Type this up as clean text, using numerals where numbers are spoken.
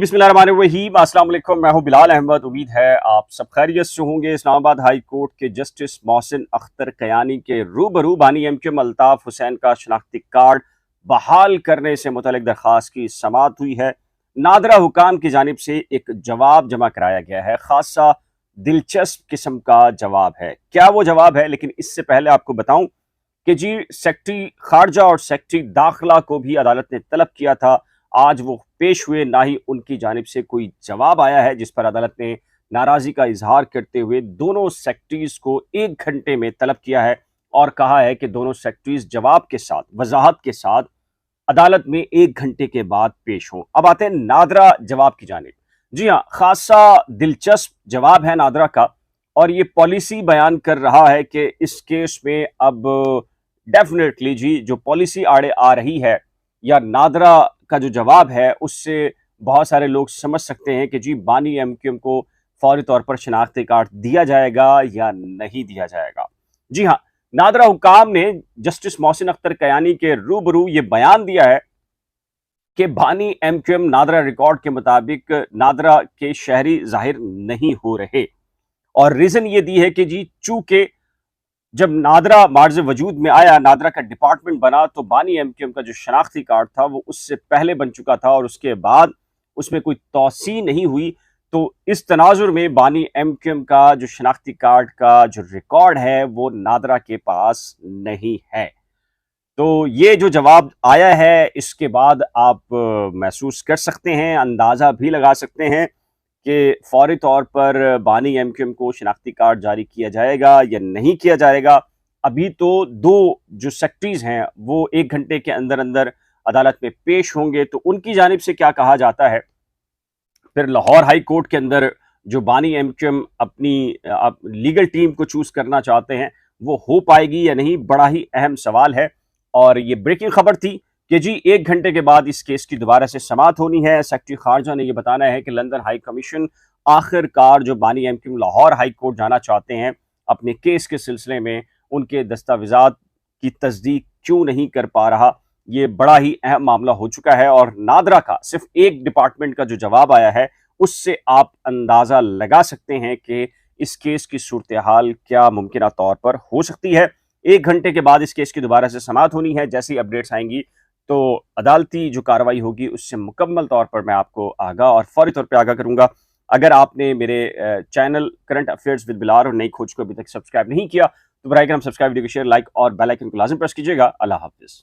बिस्मिल्लाहिर्रहमानिर्रहीम। अस्सलाम वालेकुम। मैं हूं बिलाल अहमद। उम्मीद है आप सब खैरियत से होंगे। इस्लामाबाद हाई कोर्ट के जस्टिस मोहसिन अख्तर कयानी के रूबरू बानी एमक्यूएम अल्ताफ हुसैन का शनाख्ती कार्ड बहाल करने से मुतल्लिक दरख्वास्त की समाअत हुई है। नादरा हुकाम की जानिब से एक जवाब जमा कराया गया है। खासा दिलचस्प किस्म का जवाब है। क्या वो जवाब है, लेकिन इससे पहले आपको बताऊं कि जी सेक्रेटरी खारजा और सेक्रेटरी दाखिला को भी अदालत ने तलब किया था। आज वो पेश हुए, ना ही उनकी जानिब से कोई जवाब आया है, जिस पर अदालत ने नाराजगी का इजहार करते हुए दोनों सेक्रेटरीज को 1 घंटे में तलब किया है और कहा है कि दोनों सेक्रेटरीज जवाब के साथ, वजाहत के साथ अदालत में 1 घंटे के बाद पेश हों। अब आते हैं नादरा जवाब की जानिब। जी हाँ, खासा दिलचस्प जवाब है नादरा का, और ये पॉलिसी बयान कर रहा है कि इस केस में अब डेफिनेटली जी जो पॉलिसी आड़े आ रही है, या नादरा का जो जवाब है उससे बहुत सारे लोग समझ सकते हैं कि जी बानी एमक्यूएम को फौरी तौर पर शनाख्ती कार्ड दिया जाएगा या नहीं दिया जाएगा। जी हाँ, नादरा हुकाम ने जस्टिस मोहसिन अख्तर कयानी के रूबरू ये बयान दिया है कि बानी एमक्यूएम नादरा रिकॉर्ड के मुताबिक नादरा के शहरी जाहिर नहीं हो रहे, और रीजन ये दी है कि जी चूंकि जब नादरा मार्ज वजूद में आया, नादरा का डिपार्टमेंट बना, तो बानी एमक्यूएम का जो शनाख्ती कार्ड था वो उससे पहले बन चुका था और उसके बाद उसमें कोई तौसी नहीं हुई। तो इस तनाजुर में बानी एमक्यूएम का जो शनाख्ती कार्ड का जो रिकॉर्ड है वो नादरा के पास नहीं है। तो ये जो जवाब आया है, इसके बाद आप महसूस कर सकते हैं, अंदाज़ा भी लगा सकते हैं कि फौरी तौर पर बानी एमक्यूएम को शनाख्ती कार्ड जारी किया जाएगा या नहीं किया जाएगा। अभी तो दो जो सेक्रेटरीज हैं वो 1 घंटे के अंदर अंदर अदालत में पेश होंगे, तो उनकी जानिब से क्या कहा जाता है। फिर लाहौर हाई कोर्ट के अंदर जो बानी एमक्यूएम अपनी लीगल टीम को चूज करना चाहते हैं, वो हो पाएगी या नहीं, बड़ा ही अहम सवाल है। और ये ब्रेकिंग खबर थी कि जी 1 घंटे के बाद इस केस की दोबारा से समाअत होनी है। सेक्रेटरी खारजा ने यह बताना है कि लंदन हाई कमीशन आखिरकार जो बानी एमक्यूएम लाहौर हाई कोर्ट जाना चाहते हैं अपने केस के सिलसिले में, उनके दस्तावेजात की तस्दीक क्यों नहीं कर पा रहा। ये बड़ा ही अहम मामला हो चुका है, और नादरा का सिर्फ एक डिपार्टमेंट का जो जवाब आया है उससे आप अंदाजा लगा सकते हैं कि इस केस की सूरत हाल क्या मुमकिन तौर पर हो सकती है। 1 घंटे के बाद इस केस की दोबारा से समाअत होनी है। जैसी अपडेट्स आएंगी तो अदालती जो कार्रवाई होगी उससे मुकम्मल तौर पर मैं आपको आगाह और फौरी तौर पर आगाह करूंगा। अगर आपने मेरे channel current affairs with Bilal और नई खोज को अभी तक सब्सक्राइब नहीं किया तो बराए करम सब्सक्राइब, वीडियो को शेयर, लाइक और बेल आइकन को लाजिम प्रेस कीजिएगा। अल्लाह हाफिज।